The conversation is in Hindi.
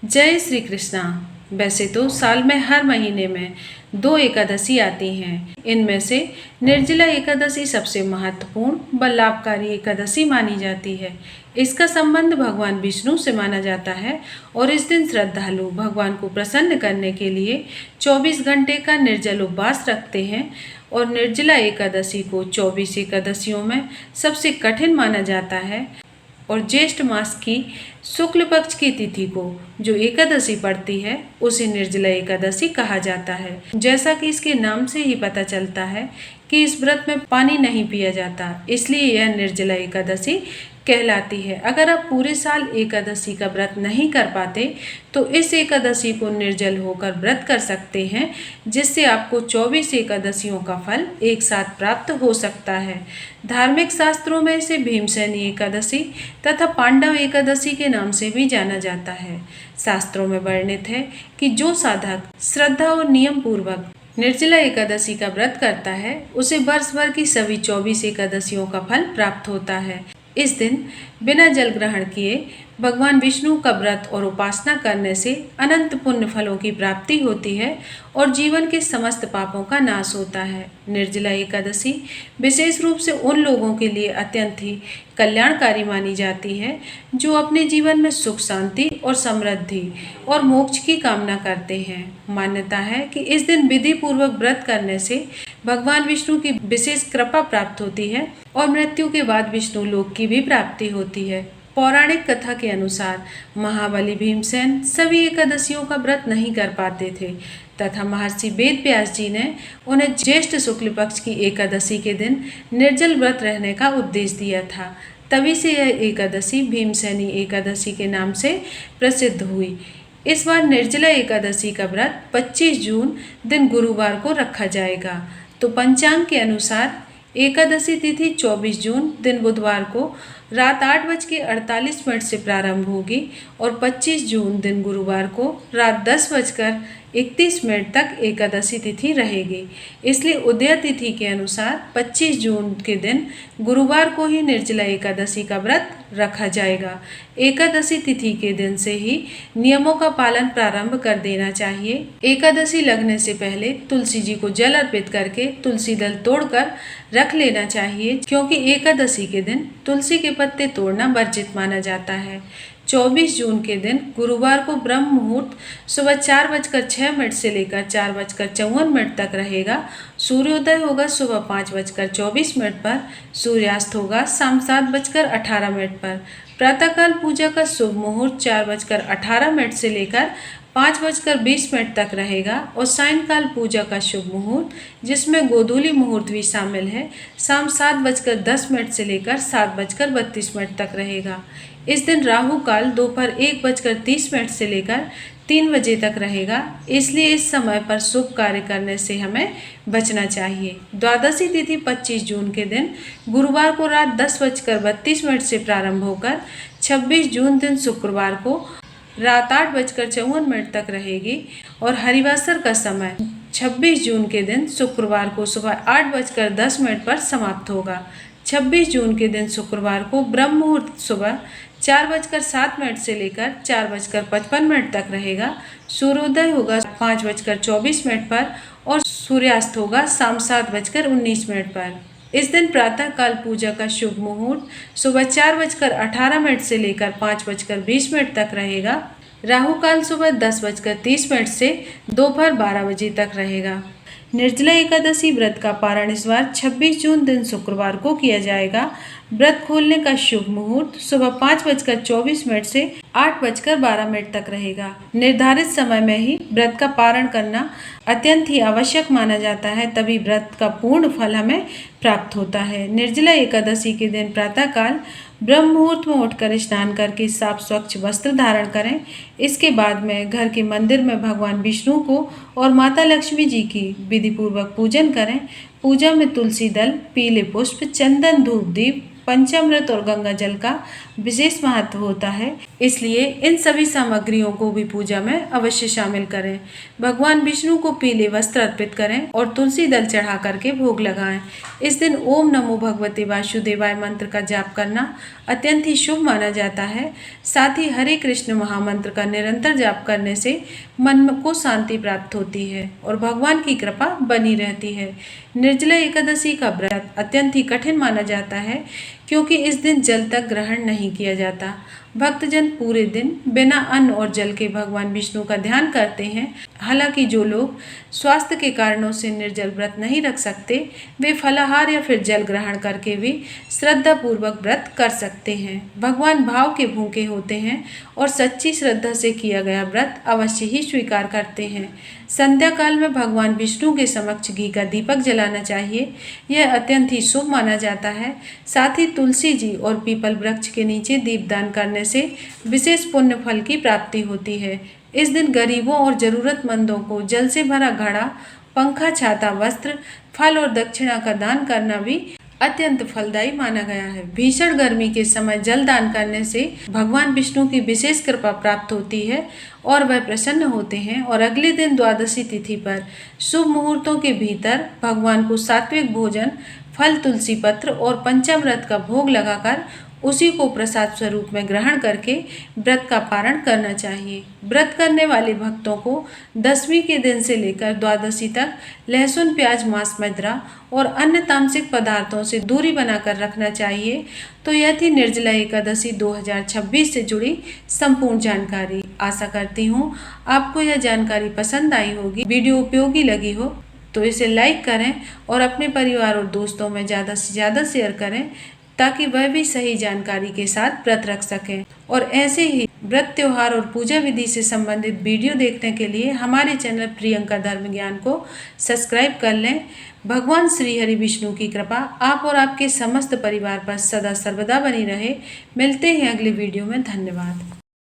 जय श्री कृष्णा। वैसे तो साल में हर महीने में 2 एकादशी आती हैं। इनमें से निर्जला एकादशी सबसे महत्वपूर्ण व लाभकारी एकादशी मानी जाती है। इसका संबंध भगवान विष्णु से माना जाता है और इस दिन श्रद्धालु भगवान को प्रसन्न करने के लिए 24 घंटे का निर्जल उपवास रखते हैं। और निर्जला एकादशी को 24 एकादशियों में सबसे कठिन माना जाता है और ज्येष्ठ मास की शुक्ल पक्ष की तिथि को जो एकादशी पड़ती है उसे निर्जला एकादशी कहा जाता है। जैसा कि इसके नाम से ही पता चलता है कि इस व्रत में पानी नहीं पिया जाता, इसलिए यह निर्जला एकादशी कहलाती है। अगर आप पूरे साल एकादशी का व्रत नहीं कर पाते तो इस एकादशी को निर्जल होकर व्रत कर सकते हैं, जिससे आपको 24 एकादशियों का फल एक साथ प्राप्त हो सकता है। धार्मिक शास्त्रों में इसे भीमसेनी एकादशी तथा पांडव एकादशी के नाम से भी जाना जाता है। शास्त्रों में वर्णित है कि जो साधक श्रद्धा और नियम पूर्वक निर्जला एकादशी का व्रत करता है उसे वर्ष भर की सभी 24 एकादशियों का फल प्राप्त होता है। इस दिन बिना जल ग्रहण किए भगवान विष्णु का व्रत और उपासना करने से अनंत पुण्य फलों की प्राप्ति होती है और जीवन के समस्त पापों का नाश होता है। निर्जला एकादशी विशेष रूप से उन लोगों के लिए अत्यंत ही कल्याणकारी मानी जाती है जो अपने जीवन में सुख शांति और समृद्धि और मोक्ष की कामना करते हैं। मान्यता है कि इस दिन विधि पूर्वक व्रत करने से भगवान विष्णु की विशेष कृपा प्राप्त होती है और मृत्यु के बाद विष्णु लोक की भी प्राप्ति होती है। पौराणिक कथा के अनुसार महाबली भीमसेन सभी एकादशियों का व्रत नहीं कर पाते थे तथा महर्षि वेद व्यास जी ने उन्हें ज्येष्ठ शुक्ल पक्ष की एकादशी के दिन निर्जल व्रत रहने का उपदेश दिया था। तभी से यह एकादशी भीमसेनी एकादशी के नाम से प्रसिद्ध हुई। इस बार निर्जला एकादशी का व्रत 25 जून दिन गुरुवार को रखा जाएगा। तो पंचांग के अनुसार एकादशी तिथि 24 जून दिन बुधवार को रात 8:48 से प्रारंभ होगी और 25 जून दिन गुरुवार को रात 10:31 तक एकादशी तिथि रहेगी। इसलिए उदय तिथि के अनुसार 25 जून के दिन गुरुवार को ही निर्जला एकादशी का व्रत रखा जाएगा। एकादशी तिथि के दिन से ही नियमों का पालन प्रारंभ कर देना चाहिए। एकादशी लगने से पहले तुलसी जी को जल अर्पित करके तुलसी दल तोड़कर रख लेना चाहिए, क्योंकि एकादशी के दिन तुलसी के पत्ते तोड़ना वर्जित माना जाता है। 24 जून के दिन गुरुवार को ब्रह्म मुहूर्त सुबह 4:06 से लेकर 4:54 तक रहेगा। सूर्योदय होगा सुबह 5:24 पर, सूर्यास्त होगा शाम 7:18 पर। प्रातःकाल पूजा का शुभ मुहूर्त 4:18 से लेकर 5:20 तक रहेगा और सायंकाल पूजा का शुभ मुहूर्त जिसमें गोधूली मुहूर्त भी शामिल है शाम 7:10 से लेकर 7:32 तक रहेगा। इस दिन राहु काल दोपहर 1:30 से लेकर 3 बजे तक रहेगा, इसलिए इस समय पर शुभ कार्य करने से हमें बचना चाहिए। द्वादशी तिथि 25 जून के दिन गुरुवार को रात 10:32 से प्रारंभ होकर 26 जून दिन शुक्रवार को रात 8:54 तक रहेगी और हरिवासर का समय 26 जून के दिन शुक्रवार को सुबह 8:10 पर समाप्त होगा। 26 जून के दिन शुक्रवार को ब्रह्म मुहूर्त सुबह 4:07 से लेकर 4:55 तक रहेगा। सूर्योदय होगा 5:24 पर और सूर्यास्त होगा शाम 7:19 पर। इस दिन प्रातः काल पूजा का शुभ मुहूर्त सुबह 4:18 से लेकर 5:20 तक रहेगा। राहु काल सुबह 10:30 से दोपहर 12 बजे तक रहेगा। निर्जला एकादशी व्रत का पारण इस बार 26 जून दिन शुक्रवार को किया जाएगा। व्रत खोलने का शुभ मुहूर्त सुबह 5:24 से 8:12 तक रहेगा। निर्धारित समय में ही व्रत का पारण करना अत्यंत ही आवश्यक माना जाता है, तभी व्रत का पूर्ण फल हमें प्राप्त होता है। निर्जला एकादशी के दिन प्रातःकाल ब्रह्म मुहूर्त में उठकर स्नान करके साफ स्वच्छ वस्त्र धारण करें। इसके बाद में घर के मंदिर में भगवान विष्णु को और माता लक्ष्मी जी की विधि पूर्वक पूजन करें। पूजा में तुलसी दल, पीले पुष्प, चंदन, धूप, दीप, पंचामृत और गंगा जल का विशेष महत्व होता है, इसलिए इन सभी सामग्रियों को भी पूजा में अवश्य शामिल करें। भगवान विष्णु को पीले वस्त्र अर्पित करें और तुलसी दल चढ़ा करके भोग लगाएं। इस दिन ओम नमो भगवते वासुदेवाय मंत्र का जाप करना अत्यंत ही शुभ माना जाता है। साथ ही हरे कृष्ण महामंत्र का निरंतर जाप करने से मन को शांति प्राप्त होती है और भगवान की कृपा बनी रहती है। निर्जला एकादशी का व्रत अत्यंत ही कठिन माना जाता है, क्योंकि इस दिन जल तक ग्रहण नहीं किया जाता। भक्तजन पूरे दिन बिना अन्न और जल के भगवान विष्णु का ध्यान करते हैं। हालांकि जो लोग स्वास्थ्य के कारणों से निर्जल व्रत नहीं रख सकते, वे फलाहार या फिर जल ग्रहण करके भी श्रद्धा पूर्वक व्रत कर सकते हैं। भगवान भाव के भूखे होते हैं और सच्ची श्रद्धा से किया गया व्रत अवश्य ही स्वीकार करते हैं। संध्या काल में भगवान विष्णु के समक्ष घी का दीपक जलाना चाहिए, यह अत्यंत ही शुभ माना जाता है। साथ ही तुलसी जी और पीपल वृक्ष के नीचे दीपदान करने से विशेष पुण्य फल की प्राप्ति होती है। इस दिन गरीबों और जरूरतमंदों को जल से भरा घड़ा, पंखा, छाता, वस्त्र, फल और दक्षिणा का दान करना भी अत्यंत फलदायी माना गया है। भीषण गर्मी के समय जल दान करने से भगवान विष्णु की विशेष कृपा प्राप्त होती है और वह प्रसन्न होते हैं। और अगले दिन द्वादशी तिथि पर शुभ मुहूर्तों के भीतर भगवान को सात्विक भोजन, फल, तुलसी पत्र और पंचामृत का भोग लगाकर उसी को प्रसाद स्वरूप में ग्रहण करके व्रत का पारण करना चाहिए। व्रत करने वाले भक्तों को दसवीं के दिन से लेकर द्वादशी तक लहसुन, प्याज, मांस, मदिरा और अन्य तामसिक पदार्थों से दूरी बनाकर रखना चाहिए। तो यह थी निर्जला एकादशी 2026 से जुड़ी संपूर्ण जानकारी। आशा करती हूँ आपको यह जानकारी पसंद आई होगी, वीडियो उपयोगी लगी हो तो इसे लाइक करें और अपने परिवार और दोस्तों में ज़्यादा से ज़्यादा शेयर करें, ताकि वह भी सही जानकारी के साथ व्रत रख सकें। और ऐसे ही व्रत, त्योहार और पूजा विधि से संबंधित वीडियो देखने के लिए हमारे चैनल प्रियंका धर्म ज्ञान को सब्सक्राइब कर लें। भगवान श्री हरि विष्णु की कृपा आप और आपके समस्त परिवार पर सदा सर्वदा बनी रहे। मिलते हैं अगले वीडियो में। धन्यवाद।